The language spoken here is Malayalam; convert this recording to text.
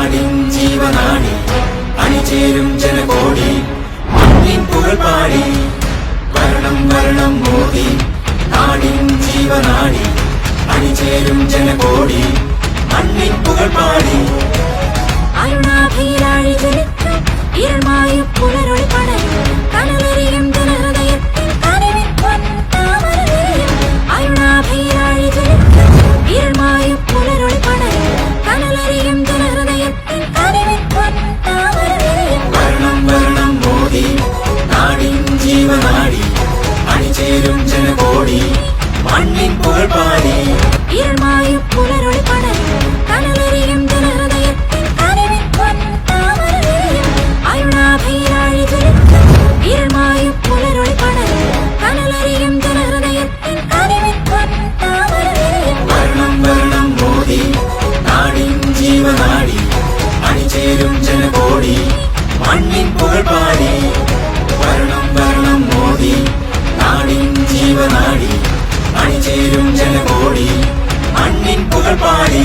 നാടിൻ ജീവനാടി അണിചേരും ജനകോടി മണ്ണിൻ പുകൾ പാടി വരണം വരണം മോദി നാടിൻ ജീവനാടി അണിചേരും ജനകോടി മണ്ണിൻ പുകൾ പാടി അരുണാഭിലാഴി ജലിക്കും ഇരുൾമായും പുലരൊളി പടരും കനലറിയും ജനഹൃദയത്തിൽ കനിവിൻ പൊൻതാമരയും അരുണാഭിലാഴി ജലിക്കും ഇരുൾമായും പുലരൊളി പടരും കനലറിയും ജനഹൃദയത്തിൽ കനിവിൻ പൊൻതാമരയും വരണം വരണം മോദി നാടിൻ ജീവനാടി അണിചേരും ജനകോടി മണ്ണിൻ പുകൾ പാടി ഇരുൾമായും പുലരൊളി പടരും കനലറിയും ജനഹൃദയത്തിൽ കനിവിൻ പൊൻതാമരയും അരുണാഭിലാഴി ജലിക്കും ഇരുൾമായും പുലരൊളി പടരും കനലറിയും ജനഹൃദയത്തിൽ കനിവിൻ പൊൻതാമരയും വരണം വരണം മോദി നാടിൻ ജീവനാടി അണിചേരും ജനകോടി മണ്ണിൻ പുകൾ പാടി വരണം വരണം മോദി നാടിൻ ജീവനാടി അണിചേരും ജനകോടി മണ്ണിൻ പുകൾ പാടി